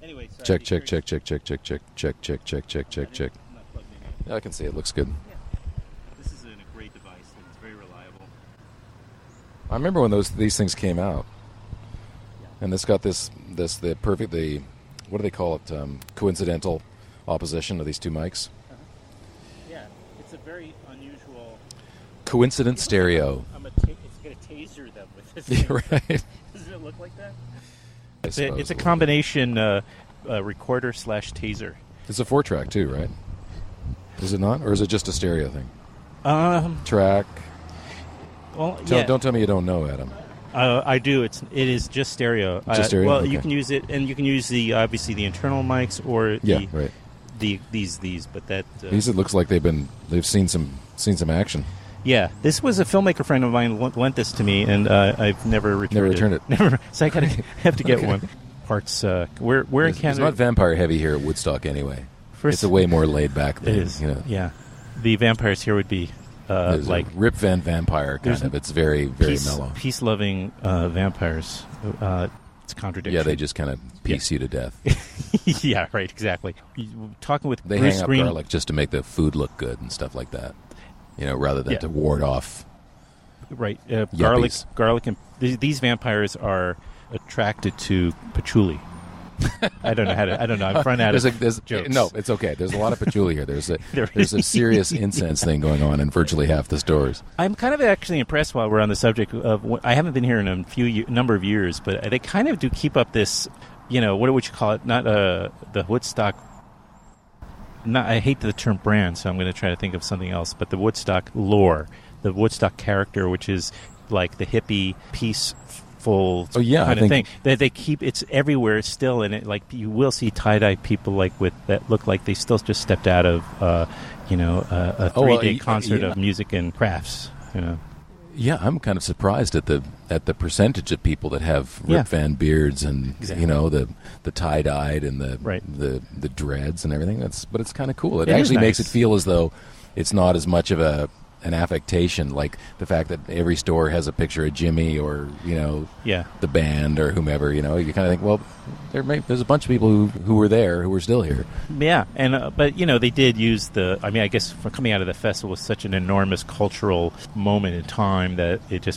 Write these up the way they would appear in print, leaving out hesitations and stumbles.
Anyway, sorry, Check. Yeah, I can see it. Looks good. Yeah. This is a great device, and it's very reliable. I remember when these things came out, and this got the perfect what do they call it? Coincidental opposition of these two mics. Uh-huh. Yeah, it's a very unusual Coincident stereo. It's going to taser them with this thing. Yeah, right. Doesn't it look like that? It's a combination recorder / taser. It's a 4-track too, right? Is it not, or is it just a stereo thing? Track. Well, yeah. Don't tell me you don't know, Adam. I do. It is just stereo. Just stereo. Well, okay. you can use it, and you can use obviously the internal mics or these. But that these it looks like they've seen some action. Yeah, this was a filmmaker friend of mine lent this to me, and I've never returned it. Never. So I have to get one. Parts. We're in Canada. It's not vampire heavy here at Woodstock anyway. It's a way more laid back thing. It is. You know. Yeah, the vampires here would be like Rip Van Vampire kind of. It's very very mellow. Peace loving vampires. It's a contradiction. Yeah, they just kind of piece you to death. Yeah, right. Exactly. Talking with they Bruce hang up garlic just to make the food look good and stuff like that. You know, rather than to ward off. Right. Garlic, and these vampires are attracted to patchouli. I don't know. I've run out of jokes. No, it's okay. There's a lot of patchouli here. There's a serious incense thing going on in virtually half the stores. I'm kind of actually impressed while we're on the subject of. I haven't been here in a number of years, but they kind of do keep up this. You know, what would you call it? Not the Woodstock. I hate the term brand, so I'm going to try to think of something else. But the Woodstock lore, the Woodstock character, which is like the hippie, peaceful kind of thing. That they keep, it's everywhere still, and it like you will see tie-dye people like with that look like they still just stepped out of a 3-day concert of music and crafts. You know. Yeah, I'm kind of surprised at the percentage of people that have Rip Van beards and you know the tie-dyed and the dreads and everything. But it's kind of cool. It actually makes it feel as though it's not as much of an affectation, like the fact that every store has a picture of Jimmy or the band or whomever. You know, you kind of think, well, there's a bunch of people who were there who were still here. Yeah, and but they did use I mean, I guess for coming out of the festival was such an enormous cultural moment in time that it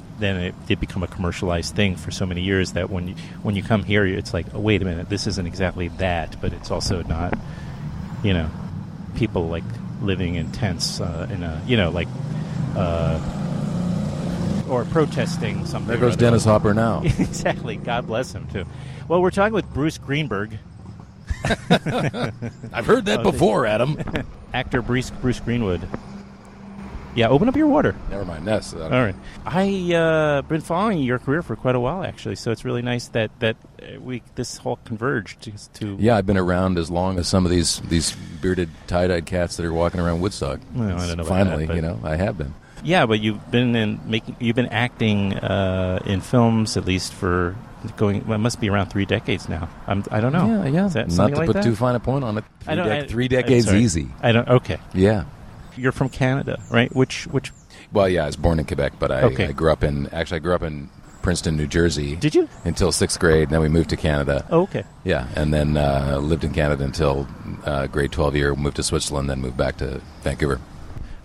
did become a commercialized thing for so many years that when you come here, it's like, oh, wait a minute, this isn't exactly that, but it's also not, people like living in tents in a or protesting something. There goes Dennis Hopper now. Exactly. God bless him, too. Well, we're talking with Bruce Greenberg. I've heard that before, Adam. Actor Bruce Greenwood. Yeah, open up your water. Never mind. Yes. All right. I've been following your career for quite a while, actually, so it's really nice that this whole converged to... Yeah, I've been around as long as some of these bearded, tie-dyed cats that are walking around Woodstock. Well, I don't know about finally, that, I have been. Yeah, but you've been acting in films at least for it must be around 3 decades now. I don't know. Yeah. Is that not to like put that? too fine a point on it. 3 decades I'm easy. Okay. Yeah. You're from Canada, right? Which? Well, yeah, I was born in Quebec, but I grew up in Princeton, New Jersey. Did you? Until 6th grade, then we moved to Canada. Oh, okay. Yeah, and then lived in Canada until grade 12 year, moved to Switzerland, then moved back to Vancouver.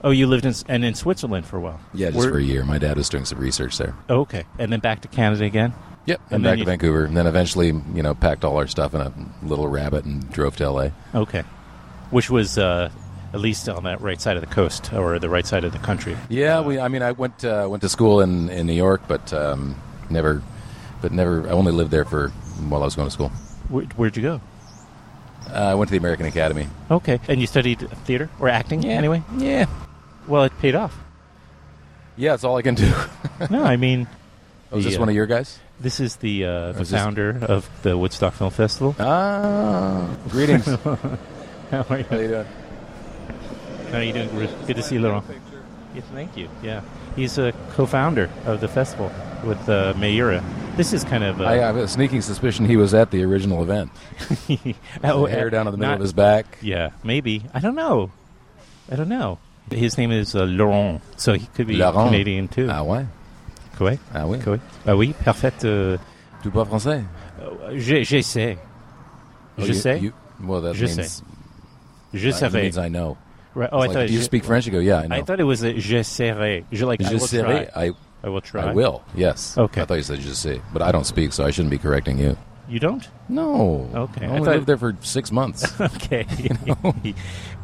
Oh, you lived in Switzerland for a while? Yeah, just for a year. My dad was doing some research there. Oh, okay. And then back to Canada again? Yep, and back to Vancouver. And then eventually, packed all our stuff in a little Rabbit and drove to L.A. Okay. Which was at least on that right side of the coast or the right side of the country. Yeah, I went to school in New York, but never. I only lived there while I was going to school. Where'd you go? I went to the American Academy. Okay. And you studied theater or acting anyway? Yeah. Well, it paid off. Yeah, it's all I can do. No, I mean... is this one of your guys? This is the founder of the Woodstock Film Festival. Ah, greetings. How are you? How you doing? How are you doing, Bruce? Good to see you, Laurent. Yes, thank you. Yeah, he's a co-founder of the festival with Mayura. This is kind of... I have a sneaking suspicion he was at the original event. Hair down in the middle of his back. Yeah, maybe. I don't know. His name is Laurent, so he could be Canadian too. Ah ouais? Oui. Ah oui? Ah oui, parfait. Tu parles français? J'essaie. Je sais? Well, that Je means... sais. Je That serai. means I know. Right. Oh, I Like, thought do you speak French? You go, yeah, I know. I thought it was a je serai. I will serai. try. I will try. I will, yes. Okay. I thought you said je sais. But I don't speak, so I shouldn't be correcting you. You don't? No. Okay. I only lived there for 6 months. Okay.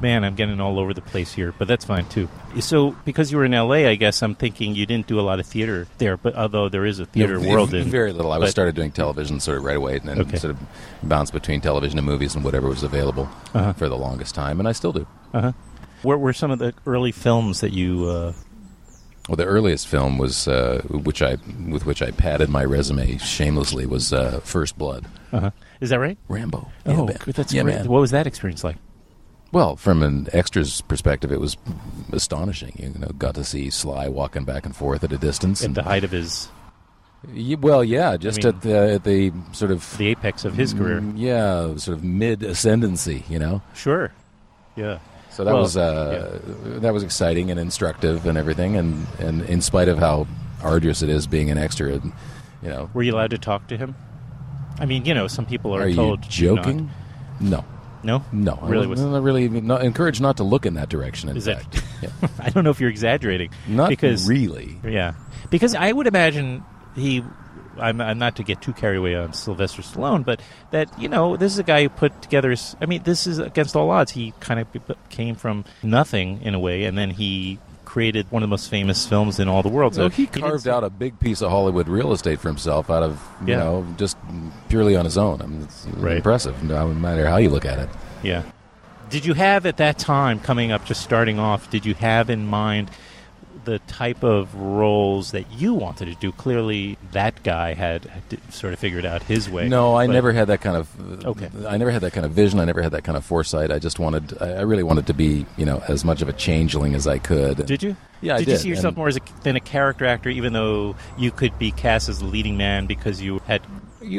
Man, I'm getting all over the place here, but that's fine, too. So, because you were in L.A., I guess I'm thinking you didn't do a lot of theater there, but although there is a theater world in... Very little. I started doing television sort of right away, and then sort of bounced between television and movies and whatever was available for the longest time, and I still do. What were some of the early films that you... Well, the earliest film was, with which I padded my resume shamelessly, was First Blood. Is that right? Rambo. Oh, that's great. Man. What was that experience like? Well, from an extra's perspective, it was astonishing. You know, got to see Sly walking back and forth at a distance. At the height of his... Well, yeah, just at the sort of... The apex of his career. Yeah, sort of mid-ascendancy, you know? Sure. Yeah. So that was exciting and instructive and everything, and in spite of how arduous it is being an extra, you know. Were you allowed to talk to him? I mean, you know, some people are told. Are you joking? No. No? No. Really? Really encouraged not to look in that direction, in fact. Yeah. I don't know if you're exaggerating. Not really. Yeah. Because I would imagine I'm not to get too carried away on Sylvester Stallone, but that, you know, this is a guy who put together... this is against all odds. He kind of came from nothing, in a way, and then he created one of the most famous films in all the world. So he carved out a big piece of Hollywood real estate for himself out of, you know, just purely on his own. I mean, it's impressive, no matter how you look at it. Yeah. Did you have, at that time, coming up, just starting off, did you have in mind the type of roles that you wanted to do? Clearly, that guy had sort of figured out his way. No, I never had that kind of. I never had that kind of vision. I never had that kind of foresight. I just wanted. I really wanted to be, you know, as much of a changeling as I could. Did you? Yeah, I did. Did you see yourself more as than a character actor, even though you could be cast as the leading man because you had?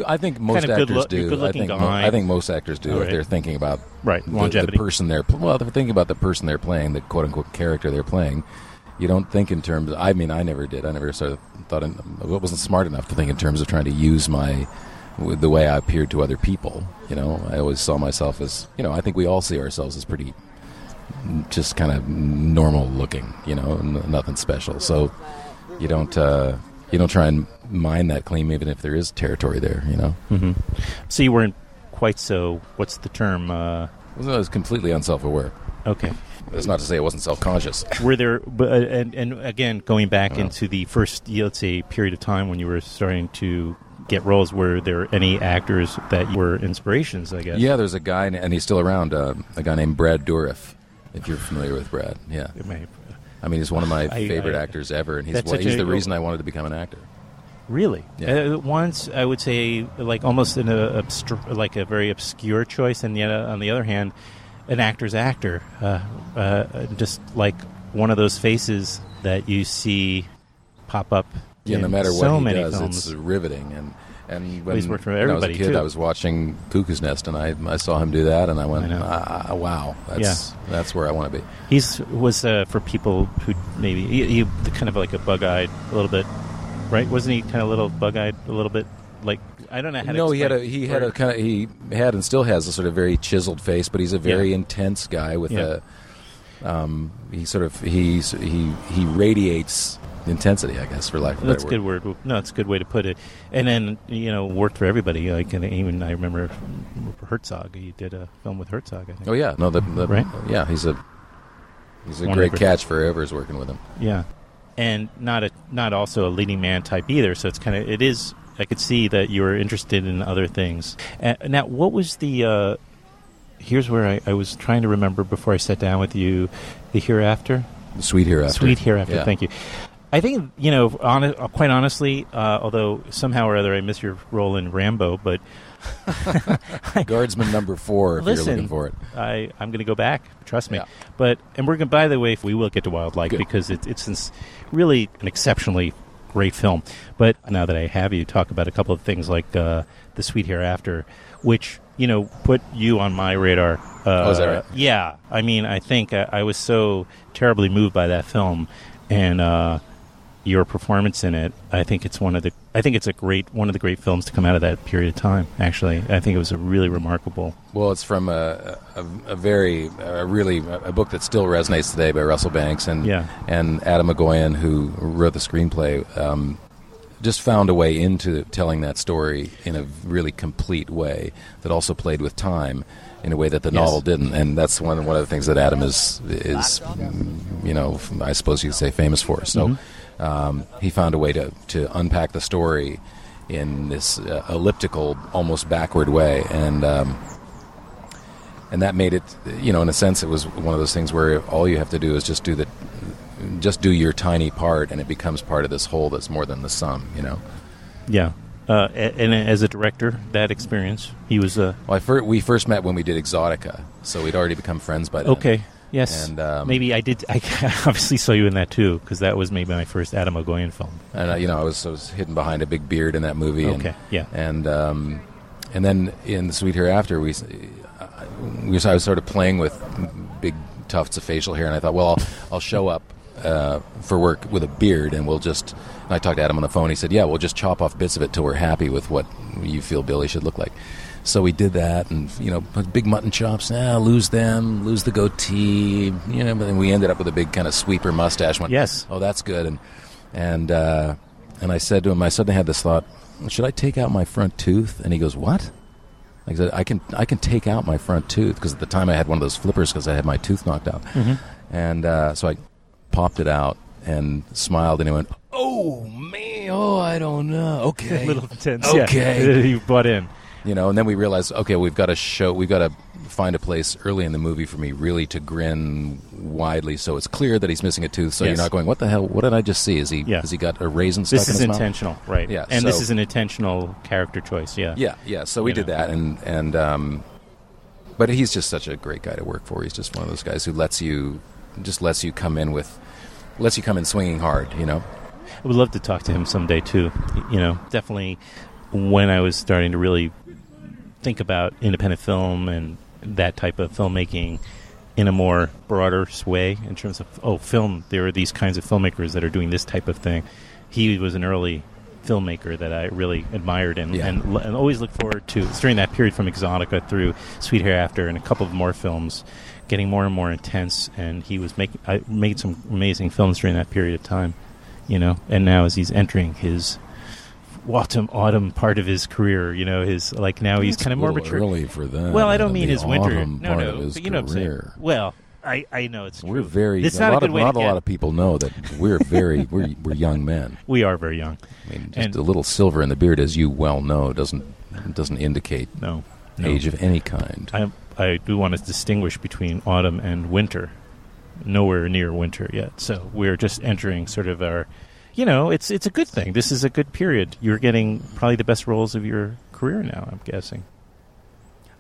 I think most actors do. Good-looking guy. I think most actors do if they're thinking about longevity. The person they're they're thinking about the person they're playing, the quote unquote character they're playing. You don't think in terms... I mean, I never did. I never sort of thought... I wasn't smart enough to think in terms of trying to use the way I appeared to other people. You know, I always saw myself as... You know, I think we all see ourselves as pretty... just kind of normal looking, you know, nothing special. So you don't try and mine that claim even if there is territory there, you know. Mm-hmm. So you weren't quite so... What's the term? I was completely unself-aware. Okay. That's not to say I wasn't self-conscious. Were there, and again, going back into the first, let's say, period of time when you were starting to get roles, were there any actors that were inspirations, I guess? Yeah, there's a guy, and he's still around, a guy named Brad Dourif, if you're familiar with Brad. Yeah. I mean, he's one of my favorite actors ever, and he's the reason I wanted to become an actor. Really? Yeah. Once, I would say, like almost like a very obscure choice, and yet, on the other hand, an actor's actor, just like one of those faces that you see pop up. Yeah, no matter what he does, films. it's riveting. And when, he's worked for everybody, when I was a kid, too. I was watching Cuckoo's Nest, and I saw him do that, and I went, wow, that's where I want to be. He was for people who maybe he kind of like a bug-eyed a little bit, right? Wasn't he kind of a little bug-eyed a little bit? Like, I don't know how to explain. he had and still has a sort of very chiseled face, but he's a very intense guy with he radiates intensity, I guess, for lack of a better word. That's a good word. No, it's a good way to put it. And then, you know, worked for everybody. Like, and even I remember Herzog. He did a film with Herzog, I think. Oh yeah, no, right? Yeah, he's a great catch for whoever's working with him. Yeah, and not also a leading man type either. So it's kind of it is. I could see that you were interested in other things. Now, what was the... here's where I was trying to remember before I sat down with you. The Hereafter? The Sweet Hereafter. Sweet Hereafter, thank you. I think, you know, quite honestly, although somehow or other I miss your role in Rambo, but... Guardsman number 4, if you're looking for it. I'm going to go back, trust me. Yeah. And we're going. By the way, we will get to Wildlike because it's really an exceptionally great film. But now that I have you, talk about a couple of things like The Sweet Hereafter, which, you know, put you on my radar. Is that right? Yeah. I mean, I think I was so terribly moved by that film. And, your performance in it, I think it's one of the great films to come out of that period of time. Actually, I think it was a really remarkable. Well, it's from a book that still resonates today by Russell Banks and Adam McGoyan, who wrote the screenplay. Just found a way into telling that story in a really complete way that also played with time in a way that the novel didn't, and that's one of the things that Adam is I suppose you could say famous for. So he found a way to unpack the story in this elliptical, almost backward way, and that made it, in a sense, it was one of those things where all you have to do is just do your tiny part, and it becomes part of this whole that's more than the sum. Yeah. And as a director, that experience, he was we first met when we did Exotica, so we'd already become friends by then. Okay, yes. And maybe I obviously saw you in that too, because that was maybe my first Adam McGoyan film. And I was hidden behind a big beard in that movie. Okay, and then in The Sweet Hereafter, I was sort of playing with big tufts of facial hair, and I thought, well, I'll show up for work with a beard, and I talked to Adam on the phone. He said, we'll just chop off bits of it till we're happy with what you feel Billy should look like. So we did that, and big mutton chops, lose them, lose the goatee, but then we ended up with a big kind of sweeper mustache. Yes. Oh, that's good. And I said to him, I suddenly had this thought, should I take out my front tooth? And he goes, what? I said, I can take out my front tooth, because at the time I had one of those flippers because I had my tooth knocked out. Mm-hmm. And so I popped it out and smiled, and he went, oh, man, I don't know. Okay. A little intense. Okay. Yeah. You butt in. And then we realized, okay, we've got to find a place early in the movie for me really to grin widely, so it's clear that he's missing a tooth, so you're not going, what the hell, what did I just see? Has he got a raisin stuck in his mouth? This is intentional, right. Yeah. And this is an intentional character choice, Yeah, so we did that, and but he's just such a great guy to work for. He's just one of those guys who lets you come in swinging hard, I would love to talk to him someday too. Definitely when I was starting to really think about independent film and that type of filmmaking in a more broader way in terms of film, there are these kinds of filmmakers that are doing this type of thing. He was an early filmmaker that I really admired and always look forward to. It's during that period from Exotica through Sweet Hereafter and a couple of more films getting more and more intense, and he was made some amazing films during that period of time, and now as he's entering his autumn part of his career, he's now he's kind of more mature. Early for that. Well, I don't mean his winter. No, but what I'm saying. Well, I know it's true. We're very. It's not a good way to get. Not a lot of people know that we're very we're young men. We are very young. I mean, just a little silver in the beard, as you well know, doesn't indicate age of any kind. I do want to distinguish between autumn and winter. Nowhere near winter yet, so we're just entering sort of our. It's a good thing. This is a good period. You're getting probably the best roles of your career now, I'm guessing.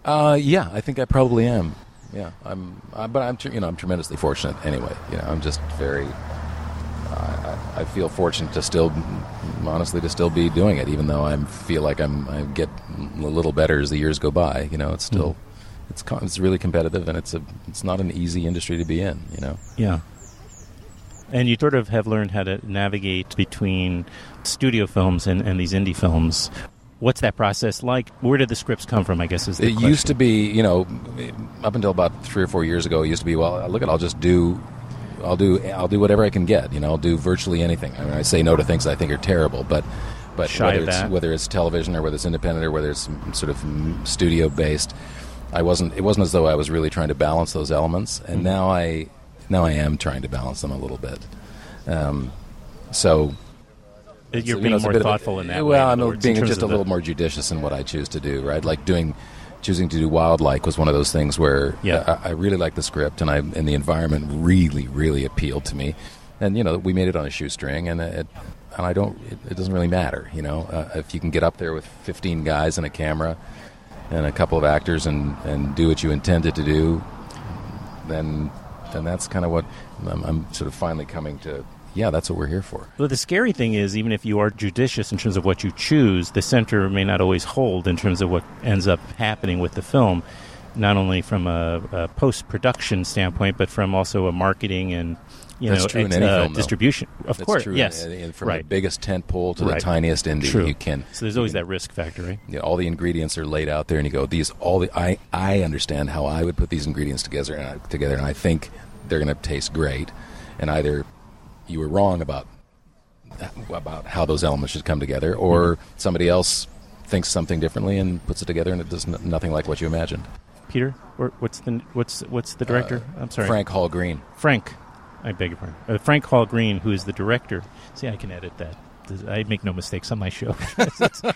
Yeah, I think I probably am. Yeah, but I'm tremendously fortunate anyway. I'm just very. I feel fortunate to still be doing it, even though I feel like I get a little better as the years go by. It's still, it's really competitive, and it's not an easy industry to be in. Yeah. And you sort of have learned how to navigate between studio films and these indie films. What's that process like? Where did the scripts come from, I guess, is the question. Used to be, up until about 3 or 4 years ago, it used to be, well, look, I'll do whatever I can get. I'll do virtually anything. I mean, I say no to things I think are terrible, but whether it's television or whether it's independent or whether it's sort of studio-based, it wasn't as though I was really trying to balance those elements, and now I am trying to balance them a little bit. So you're being more thoughtful in that way. Well, I'm being just a little more judicious in what I choose to do, right? Like choosing to do Wildlike was one of those things where I really liked the script, and the environment really, really appealed to me. And we made it on a shoestring, and it doesn't really matter. If you can get up there with 15 guys and a camera and a couple of actors and do what you intended to do, then that's kind of what I'm sort of finally coming to. Yeah, that's what we're here for. Well, the scary thing is, even if you are judicious in terms of what you choose, the center may not always hold in terms of what ends up happening with the film. not only from a post-production standpoint, but from also a marketing and That's true in any film, distribution. Of course, true. Yes. From the biggest tent pole to the tiniest indie, you can. So there's always that risk factor, right? Yeah, all the ingredients are laid out there, and you go, I understand how I would put these ingredients together, and I think they're going to taste great. And either you were wrong about how those elements should come together, or somebody else thinks something differently and puts it together, and it does nothing like what you imagined. Peter, what's the director? I'm sorry, Frank Hall Green. Frank. I beg your pardon. Frank Hall Green, who is the director. See, I can edit that. I make no mistakes on my show. It's a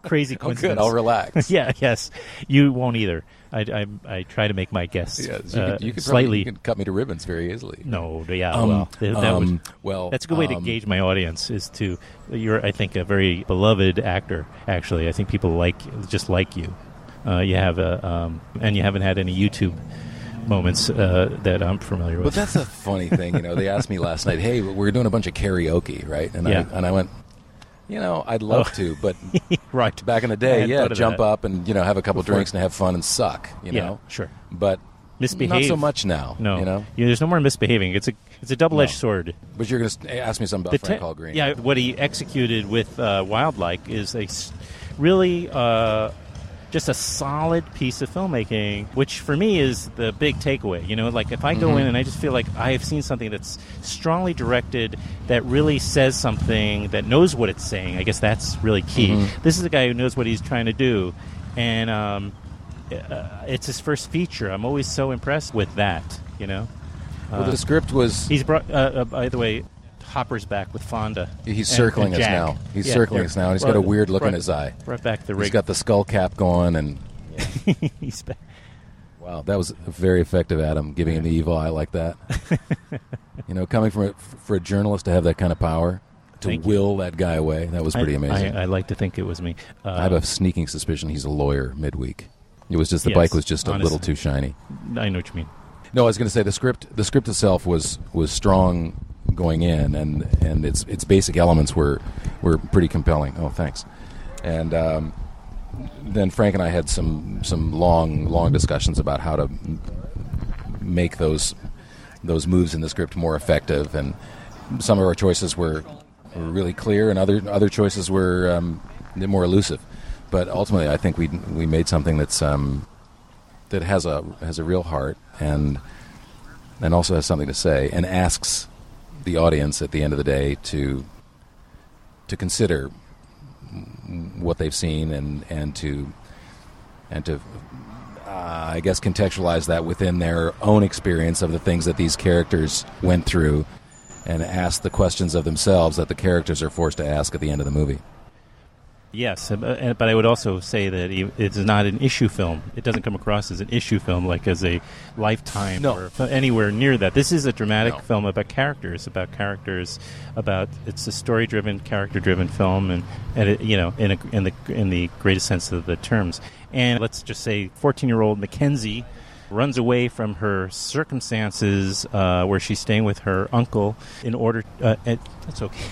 crazy coincidence. Oh, good. I'll relax. Yes. You won't either. I try to make my guests you could slightly... You can cut me to ribbons very easily. No, that's a good way to gauge my audience. You're, I think, a very beloved actor. Actually, I think people just like you. You have and you haven't had any YouTube moments that I'm familiar with. But that's a funny thing, They asked me last night, "Hey, we're doing a bunch of karaoke, right?" And I went, I'd love to, but right back in the day, jump up and have a couple drinks and have fun and suck, Yeah, sure. But misbehave. Not so much now. No, there's no more misbehaving. It's a double-edged sword. But you're going to ask me something about Frank Hall Green. Yeah, what he executed with Wildlike is a really. Just a solid piece of filmmaking, which for me is the big takeaway. If I go in and I just feel like I have seen something that's strongly directed, that really says something, that knows what it's saying, I guess that's really key. This is a guy who knows what he's trying to do, and it's his first feature. I'm always so impressed with that, Well, the script was... He's brought, by the way... Hopper's back with Fonda. He's circling us now. He's circling us now, and he's got a weird look in his eye. Brought back the rig. He's got the skull cap going, and he's back. Wow, that was very effective, Adam, giving him the evil eye like that. Coming from for a journalist to have that kind of power, to will that guy away, that was pretty amazing. I like to think it was me. I have a sneaking suspicion he's a lawyer midweek. It was just the bike was just a little too shiny. I know what you mean. No, I was going to say the script itself was strong going in, and its basic elements were pretty compelling. Oh, thanks. And then Frank and I had some long discussions about how to make those moves in the script more effective, and some of our choices were really clear, and other choices were more elusive. But ultimately, I think we made something that's that has a real heart, and also has something to say, and asks the audience at the end of the day to consider what they've seen and to I guess contextualize that within their own experience of the things that these characters went through, and ask the questions of themselves that the characters are forced to ask at the end of the movie. Yes, but I would also say that it's not an issue film. It doesn't come across as an issue film, like as a Lifetime or anywhere near that. This is a dramatic film about characters. It's a story-driven, character-driven film, and it, in the greatest sense of the terms. And let's just say, 14-year-old Mackenzie runs away from her circumstances where she's staying with her uncle in order. That's okay.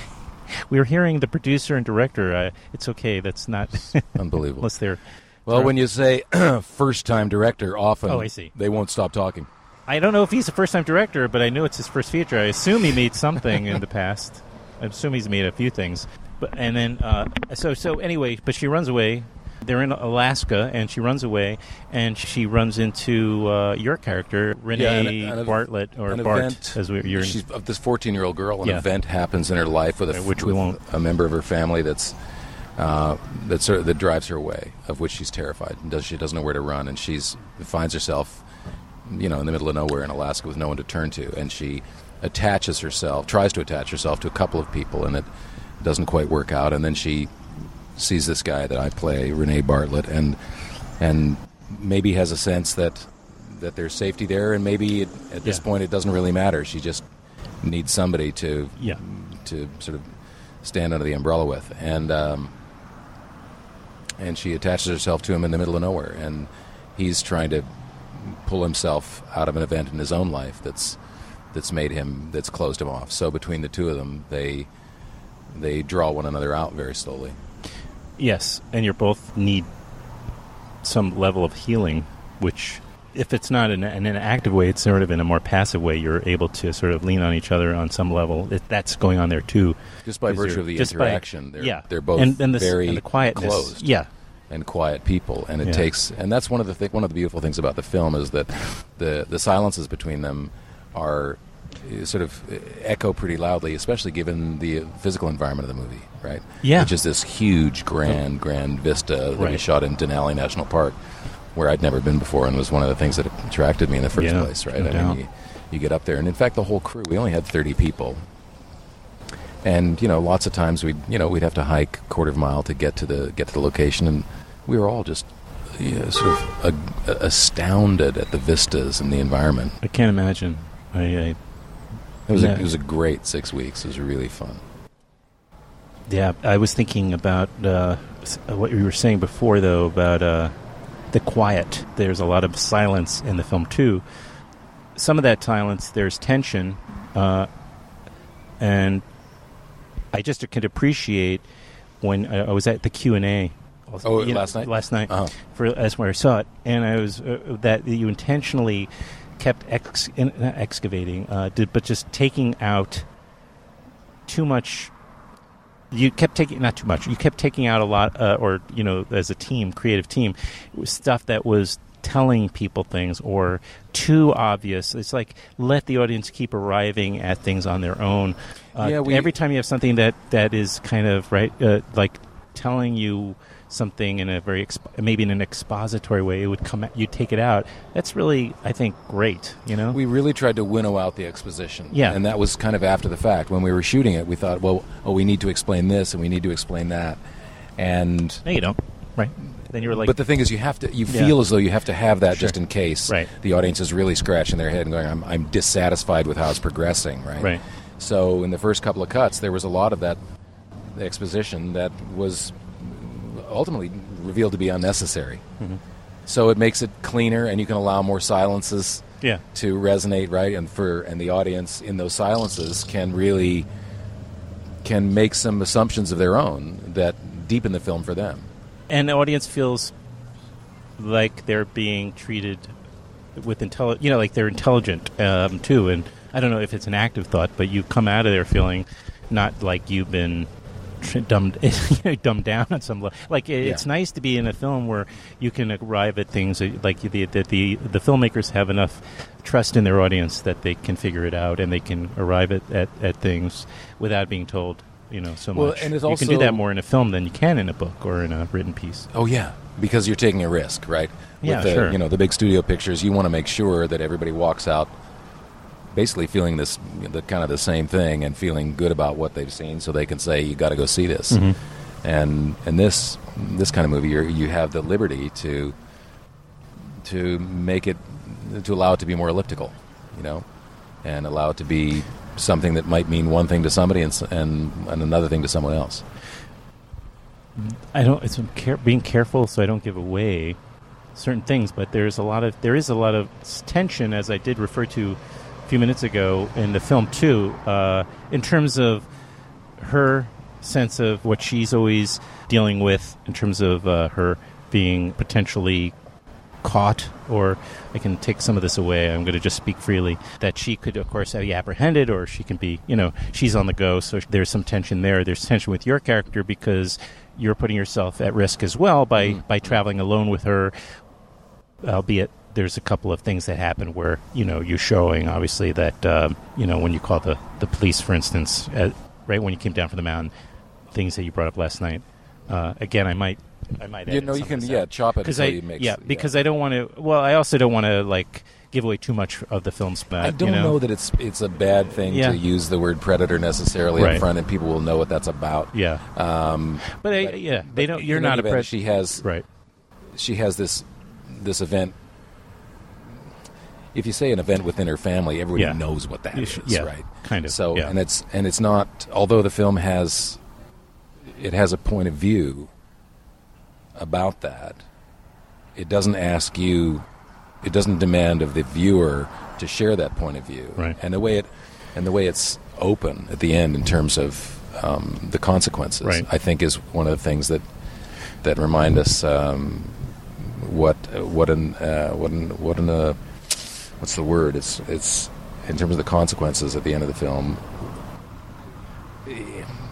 We were hearing the producer and director. It's okay. That's not unbelievable. Unless they're when you say first-time director, often I see. They won't stop talking. I don't know if he's a first-time director, but I know it's his first feature. I assume he made something in the past. I assume he's made a few things. But anyway, but she runs away. They're in Alaska, and she runs away, and she runs into your character, Renee Bartlett, or Bart, event, as she's of this 14-year-old girl. An event happens in her life with a member of her family that drives her away, of which she's terrified. She doesn't know where to run, and she finds herself, in the middle of nowhere in Alaska with no one to turn to, and she tries to attach herself to a couple of people, and it doesn't quite work out, and then she sees this guy that I play, Renee Bartlett, and maybe has a sense that there's safety there, and maybe at this point it doesn't really matter. She just needs somebody to sort of stand under the umbrella with, and she attaches herself to him in the middle of nowhere, and he's trying to pull himself out of an event in his own life that's closed him off. So between the two of them, they draw one another out very slowly. Yes, and you both need some level of healing, which if it's not in an active way, it's sort of in a more passive way. You're able to sort of lean on each other on some level. That's going on there too. Just by virtue of the interaction, they're both and very and the quietness. closed. Yeah. And quiet people, and it takes, and that's one of the beautiful things about the film is that the silences between them are sort of echo pretty loudly, especially given the physical environment of the movie, right? Yeah, which is this huge, grand vista that we shot in Denali National Park, where I'd never been before, and was one of the things that attracted me in the first place, right? I mean, you get up there, and in fact, the whole crew, we only had 30 people. And lots of times we'd have to hike a quarter of a mile to get to the location, and we were all just sort of astounded at the vistas and the environment. I can't imagine. It was a great 6 weeks. It was really fun. Yeah, I was thinking about what you were saying before, though, about the quiet. There's a lot of silence in the film too. Some of that silence, there's tension, and I just could appreciate when I was at the Q&A. Last night? Last night. Uh-huh. That's where I saw it. And I was that you intentionally kept not excavating, but just taking out too much. You kept taking, not too much, you kept taking out a lot, as a team, creative team, it was stuff that was telling people things or too obvious. It's like, let the audience keep arriving at things on their own. Every time you have something that is kind of like telling you something in a very maybe in an expository way, it would come. You take it out. That's really, I think, great. We really tried to winnow out the exposition. Yeah, and that was kind of after the fact. When we were shooting it, we thought, we need to explain this and we need to explain that. And no, you don't. Right. Then you were like, but the thing is, you feel as though you have to have that just in case right. The audience is really scratching their head and going, I'm dissatisfied with how it's progressing, right? Right. So in the first couple of cuts, there was a lot of that exposition that was ultimately revealed to be unnecessary. Mm-hmm. So it makes it cleaner, and you can allow more silences to resonate, right? And the audience in those silences can make some assumptions of their own that deepen the film for them. And the audience feels like they're being treated with like they're intelligent too. And I don't know if it's an active thought, but you come out of there feeling not like you've been dumbed down on some level. Like it's nice to be in a film where you can arrive at things like the filmmakers have enough trust in their audience that they can figure it out and they can arrive at things without being told. So much. And you can do that more in a film than you can in a book or in a written piece. Oh, yeah, because you're taking a risk, right? Sure. The big studio pictures, you want to make sure that everybody walks out basically feeling the kind of the same thing and feeling good about what they've seen, so they can say, you got to go see this. Mm-hmm. And this kind of movie, you have the liberty to make it, to allow it to be more elliptical, and allow it to be something that might mean one thing to somebody and another thing to someone else. It's being careful so I don't give away certain things, but there is a lot of tension, as I did refer to a few minutes ago in the film too, in terms of her sense of what she's always dealing with in terms of her being potentially caught, or I can take some of this away, I'm going to just speak freely, that she could, of course, be apprehended, or she can be, she's on the go, so there's some tension there. There's tension with your character because you're putting yourself at risk as well by traveling alone with her, albeit there's a couple of things that happen where, you're showing, obviously, that, when you call the police, for instance, right when you came down from the mountain, things that you brought up last night. Again, I might you can chop it until you mix it. Because I don't want to. Well, I also don't want to give away too much of the film spec. I don't know that it's a bad thing to use the word predator necessarily up front, and people will know what that's about. Yeah. But they don't. You're not a predator. She has She has this event. If you say an event within her family, everybody knows what that is, right? Kind of. So and it's not. Although the film has a point of view about that, it doesn't demand of the viewer to share that point of view, right? And the way it's open at the end in terms of the consequences, right, I think is one of the things that remind us what's the word? It's in terms of the consequences at the end of the film.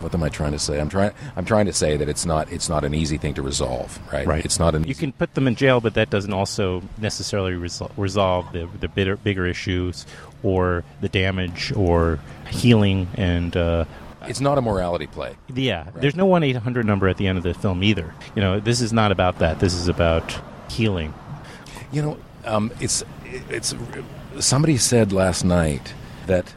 What am I trying to say? I'm trying to say that it's not an easy thing to resolve, right? Right. It's not an. You can put them in jail, but that doesn't also necessarily resolve the bigger issues or the damage or healing and. It's not a morality play. Yeah, right? There's no 1-800 number at the end of the film either. This is not about that. This is about healing. It's somebody said last night that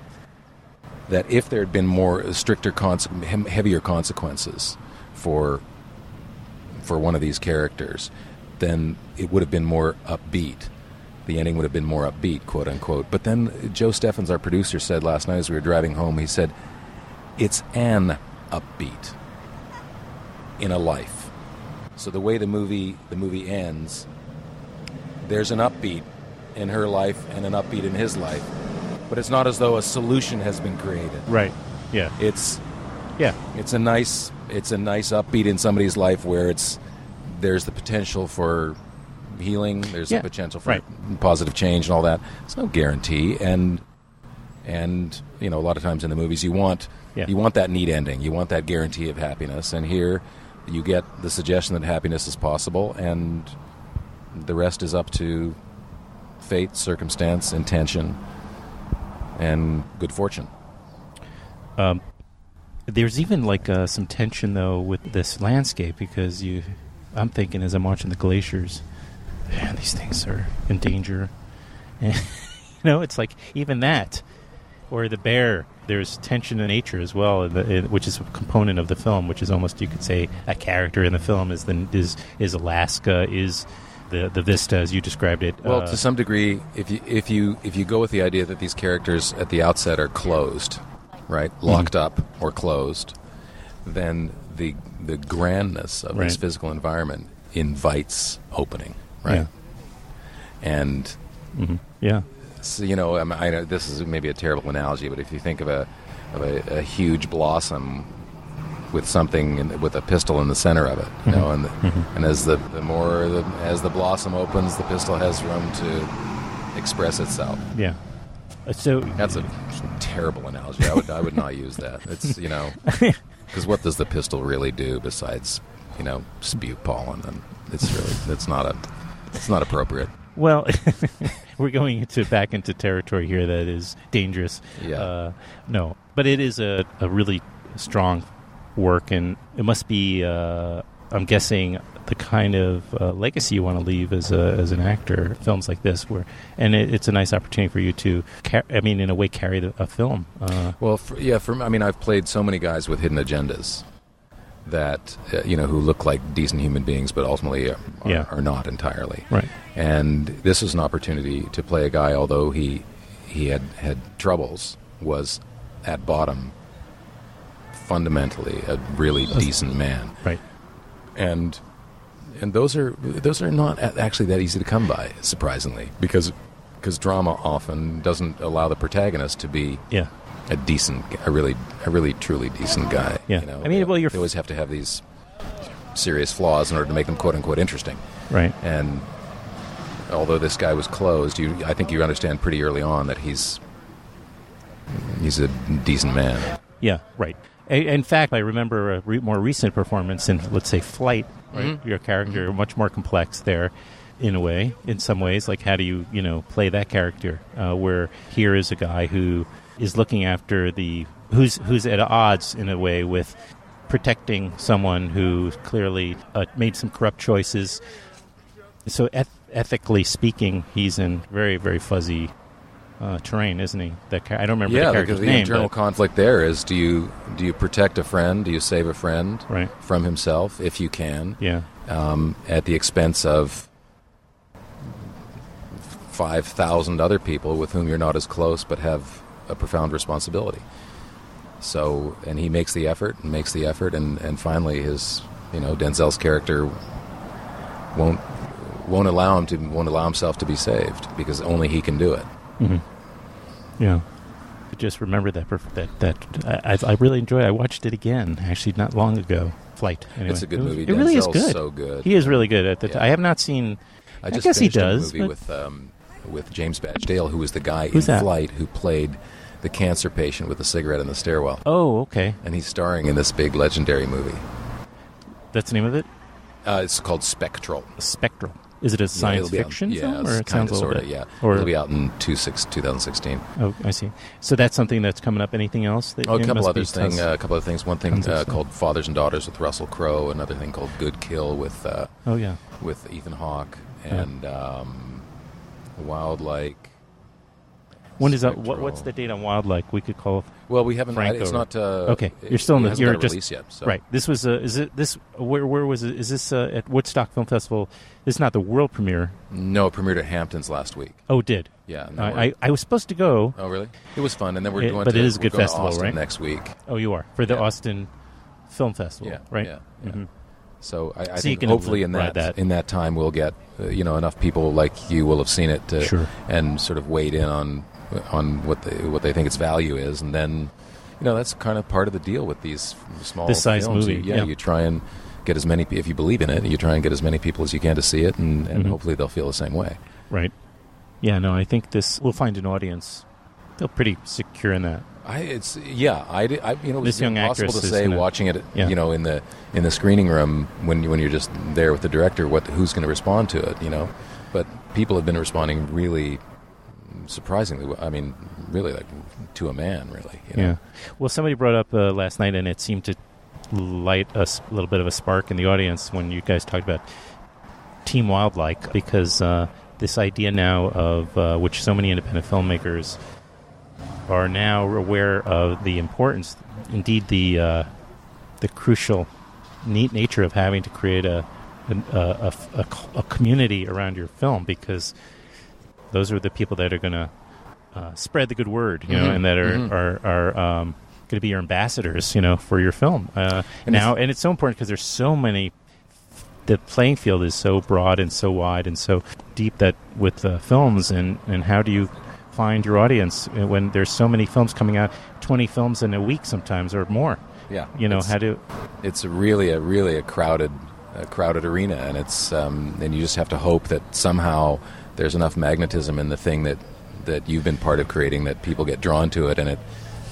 if there had been more stricter, heavier consequences for one of these characters, then it would have been more upbeat. The ending would have been more upbeat, quote unquote. But then Joe Steffens, our producer, said last night as we were driving home, he said, it's an upbeat in a life. So the way the movie ends, there's an upbeat in her life and an upbeat in his life, but it's not as though a solution has been created. Right. Yeah. It's a nice upbeat in somebody's life where there's the potential for healing, there's the potential for positive change and all that. It's no guarantee, and a lot of times in the movies you want that neat ending, you want that guarantee of happiness, and here you get the suggestion that happiness is possible, and the rest is up to fate, circumstance, intention, and good fortune. There's even some tension though with this landscape, because I'm thinking as I'm watching the glaciers, man, these things are in danger, and it's like even that, or the bear. There's tension in nature as well, which is a component of the film, which is almost, you could say, a character in the film is Alaska, is the vista as you described it. Well, to some degree, if you go with the idea that these characters at the outset are closed, right, locked up or closed, then the grandness of this physical environment invites opening, right? Yeah. And so, I know this is maybe a terrible analogy, but if you think of a huge blossom with something with a pistil in the center of it, and as the blossom opens, the pistil has room to express itself. Yeah. So that's a terrible analogy. I would not use that. It's because what does the pistil really do besides spew pollen? And it's not appropriate. Well, we're going back into territory here that is dangerous. Yeah. No, but it is a really strong work, and it must be, I'm guessing, the kind of legacy you want to leave as an actor. Films like this, it's a nice opportunity for you to, in a way, carry a film. I've played so many guys with hidden agendas that who look like decent human beings, but ultimately are not entirely. Right. And this was an opportunity to play a guy, although he had troubles, was at bottom fundamentally a really decent man. Right. And those are not actually that easy to come by, surprisingly, because drama often doesn't allow the protagonist to be a really truly decent guy. Yeah. They always have to have these serious flaws in order to make them quote unquote interesting. Right. And although this guy was closed, I think you understand pretty early on that he's a decent man. Yeah. Right. In fact, I remember a more recent performance in, let's say, Flight. Right. Mm-hmm. Your character much more complex there, in some ways. Like, how do you play that character? Where here is a guy who is looking after who's at odds in a way with protecting someone who clearly made some corrupt choices. So ethically speaking, he's in very, very fuzzy terrain, isn't he? I don't remember the character's name. Yeah, because the internal conflict there is: do you protect a friend? Do you save a friend from himself if you can? Yeah. At the expense of 5,000 other people with whom you're not as close, but have a profound responsibility. So, and he makes the effort, and finally his, Denzel's character won't allow himself to be saved because only he can do it. Mm-hmm. Yeah. I just remember that I really enjoyed it. I watched it again, actually, not long ago. Flight. Anyway. It's a good movie. It really is good. So good. He is really good at the. I have not seen I just guess he finished does, a movie with James Badge Dale, who was the guy in that? Flight who played the cancer patient with the cigarette in the stairwell. Oh, okay. And he's starring in this big legendary movie. That's the name of it? It's called Spectral. Spectral. Is it a science fiction film? Or it sounds a little bit? Yeah. Or it'll be out in 2016. Oh, I see. So that's something that's coming up. Anything else? That a couple other things. One thing called Fathers and Daughters with Russell Crowe. Another thing called Good Kill with with Ethan Hawke and Wildlike. When is that? What's the date on Wildlike? We could call. Well, we haven't. Frank It's over. not. Okay, you're still in the. You're just released yet. So. Right. This was. Is it this? Where was it? Is this at Woodstock Film Festival? This is not the world premiere. No, it premiered at Hamptons last week. Oh, it did. Yeah. I was supposed to go. Oh, really? It was fun, and then we're going. But it is a good festival, Austin right? Next week. Oh, you are for the Austin Film Festival, right? Yeah. Mm-hmm. So I think hopefully in that time we'll get enough people like you will have seen it and sort of weighed in on what they think its value is, and then that's kind of part of the deal with these small this size films. movie. You try and get as many, if you believe in it, you try and get as many people as you can to see it, and hopefully they'll feel the same way. Right. Yeah. No, I think this will find an audience. Feel pretty secure in that. It's this young impossible actress to say watching it, in the screening room when you're just there with the director, who's going to respond to it, But people have been responding really surprisingly. I mean, really, like to a man, really. Yeah. Well, somebody brought up last night, and it seemed to light a little bit of a spark in the audience when you guys talked about Team Wildlike, because this idea now of which so many independent filmmakers are now aware of the importance, indeed the crucial neat nature of having to create a community around your film, because those are the people that are going to spread the good word, and that are going to be your ambassadors, for your film. And it's so important because there's so many. The playing field is so broad and so wide and so deep that with films and how do you find your audience when there's so many films coming out, 20 films in a week sometimes or more. Yeah, it's really a crowded arena, and it's and you just have to hope that somehow there's enough magnetism in the thing that you've been part of creating that people get drawn to it, and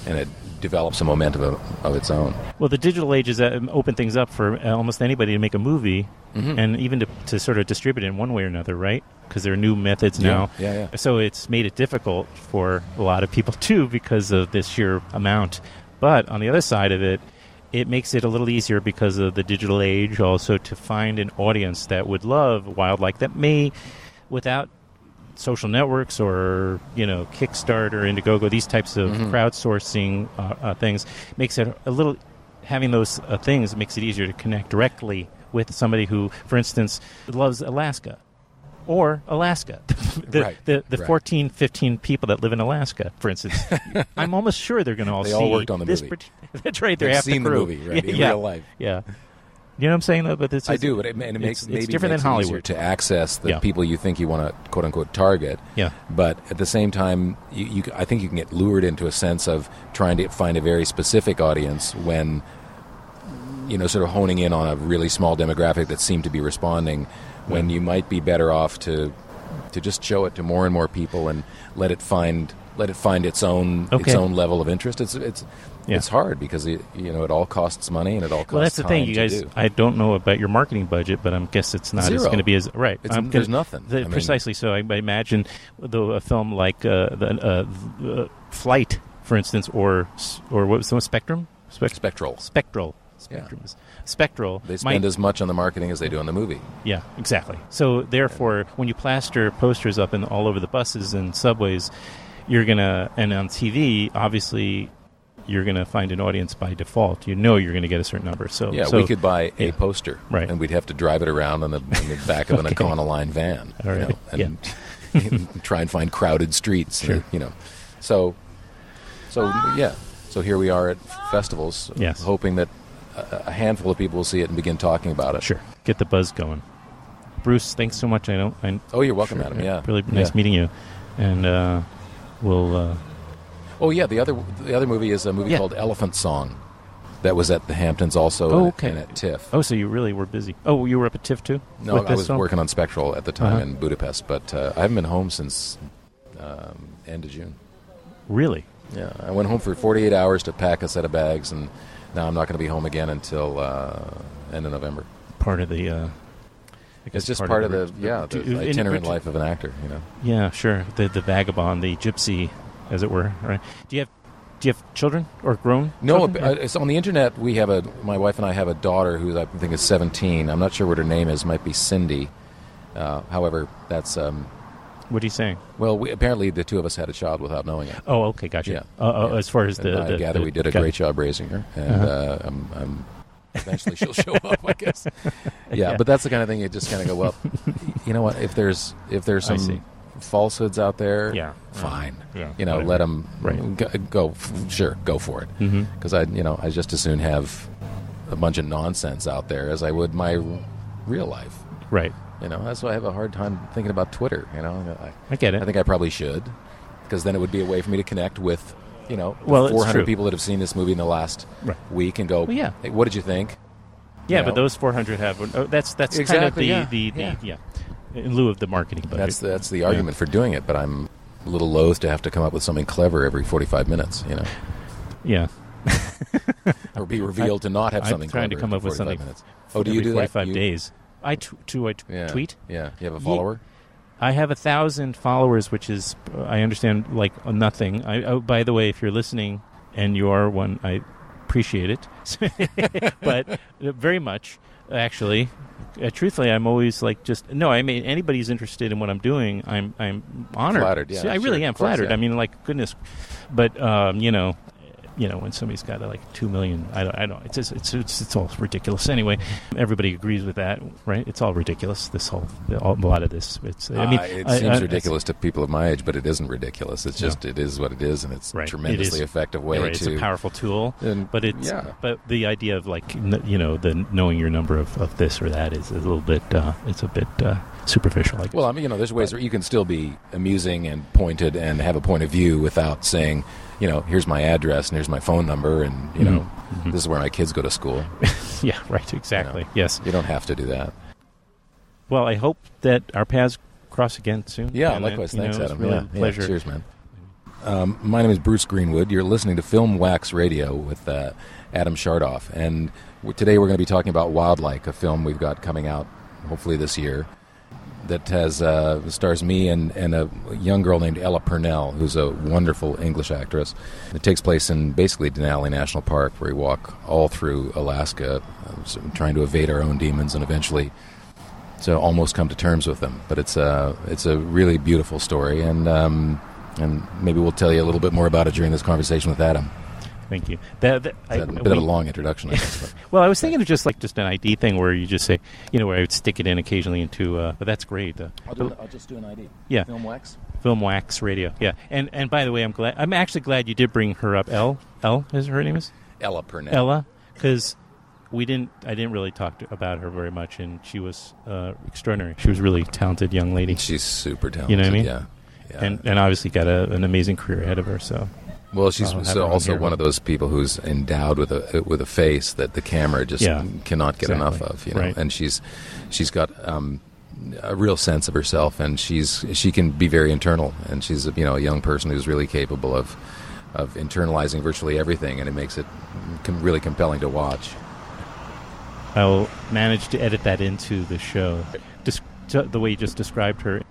it develops a momentum of its own. Well, the digital age has opened things up for almost anybody to make a movie, and even to sort of distribute it in one way or another, right? Because there are new methods now. Yeah. So it's made it difficult for a lot of people, too, because of this sheer amount. But on the other side of it, it makes it a little easier because of the digital age also to find an audience that would love Wildlike, that may, without social networks or Kickstarter, Indiegogo, these types of crowdsourcing things, makes it a little, having those things makes it easier to connect directly with somebody who, for instance, loves Alaska. Or Alaska. The 14, 15 people that live in Alaska, for instance. I'm almost sure they're going to all see all worked on the movie. That's right. They've half seen the crew. movie, right? In real life. Yeah. You know what I'm saying, though? But I do, but it makes it's different than Hollywood to access the people you think you want to quote unquote target. Yeah. But at the same time, I think you can get lured into a sense of trying to find a very specific audience when sort of honing in on a really small demographic that seem to be responding. When you might be better off to just show it to more and more people and let it find its own level of interest. It's hard because it all costs money and it all costs. Well, that's the thing, you guys. I don't know about your marketing budget, but I guess it's not going to be as right. There's nothing. Precisely. So I imagine a film like Flight, for instance, or what was the one, Spectrum? Spectral. Spectral. They spend as much on the marketing as they do on the movie. Yeah, exactly. So therefore, when you plaster posters up all over the buses and subways, and on TV, obviously, you're going to find an audience by default. You're going to get a certain number. So we could buy a poster, right, and we'd have to drive it around in the back of an Econoline van, all right. and try and find crowded streets. Sure. So here we are at festivals, hoping that a handful of people will see it and begin talking about it. Sure. Get the buzz going. Bruce, thanks so much. You're welcome, Adam. Yeah. Really nice meeting you. And we'll... the other movie is a movie called Elephant Song. that was at the Hamptons also. Oh, okay. And at TIFF. Oh, so you really were busy. Oh, you were up at TIFF too? No, I was working on Spectral at the time in Budapest, but I haven't been home since end of June. Really? Yeah, I went home for 48 hours to pack a set of bags, and now I'm not going to be home again until end of November. Part of the... it's just part of the itinerant life of an actor, you know. Yeah, sure. The vagabond, the gypsy, as it were. Right? Do you have children or grown? No, children? It's on the internet. My wife and I have a daughter who I think is 17. I'm not sure what her name is. It might be Cindy. However, that's... what are you saying? Well, apparently the two of us had a child without knowing it. Oh, okay, gotcha. Yeah. As far as I gather we did a great job raising her, and eventually she'll show up, I guess. Yeah, but that's the kind of thing you just kind of go, well, you know what? If there's some falsehoods out there, fine. Yeah, you know, let them go. Sure, go for it. Because I just as soon have a bunch of nonsense out there as I would my real life. Right. You know, that's why I have a hard time thinking about Twitter. You know, I get it. I think I probably should, because then it would be a way for me to connect with, 400 people that have seen this movie in the last week and go, hey, what did you think? Yeah, but those 400 have. That's exactly, kind of the in lieu of the marketing budget. That's the argument for doing it. But I'm a little loath to have to come up with something clever every 45 minutes. You know. Yeah. Or be revealed to not have something. I'm trying clever to come up with something. Minutes. Oh, do you do 45 that? days. I tweet. Yeah. You have a follower? I have 1,000 followers, which is, I understand, like nothing. By the way, if you're listening and you are one, I appreciate it. But very much, actually. Truthfully, I'm always like anybody's interested in what I'm doing, I'm honored. Flattered, yeah. I really am flattered. I mean, like, goodness. But, when somebody's got 2 million, I don't. It's all ridiculous. Anyway, everybody agrees with that, right? It's all ridiculous. A lot of this. It seems ridiculous to people of my age, but it isn't ridiculous. It's just it is what it is, and it's a tremendously effective way to. It's a powerful tool, but the idea of the knowing your number of this or that is a little bit. It's a bit superficial. I guess. Well, I mean, there's ways where you can still be amusing and pointed and have a point of view without saying, here's my address and here's my phone number and, this is where my kids go to school. Yeah, right, exactly. Yes. You don't have to do that. Well, I hope that our paths cross again soon. Yeah, likewise. Thanks, Adam. Really a pleasure. Yeah, cheers, man. My name is Bruce Greenwood. You're listening to Filmwax Radio with Adam Shardoff. And today we're going to be talking about Wildlike, a film we've got coming out hopefully this year, that has stars me and a young girl named Ella Purnell, who's a wonderful English actress. It takes place in basically Denali National Park, where we walk all through Alaska, trying to evade our own demons and eventually to almost come to terms with them. But it's a really beautiful story, and maybe we'll tell you a little bit more about it during this conversation with Adam. Thank you. A bit of a long introduction, I guess. Well, I was thinking of just an ID thing where you just say, where I would stick it in occasionally into, but that's great. I'll just do an ID. Yeah. Filmwax Radio. Yeah. And by the way, I'm actually glad you did bring her up. Elle is her name is? Ella Purnell. Ella, because I didn't really talk about her very much, and she was extraordinary. She was a really talented young lady. She's super talented. You know what I mean? Yeah. And obviously got an amazing career ahead of her, so. Well, she's also one of those people who's endowed with a face that the camera just cannot get enough of, Right. And she's got a real sense of herself, and she can be very internal, and she's a young person who's really capable of internalizing virtually everything, and it makes it really compelling to watch. I'll manage to edit that into the show. The way you just described her.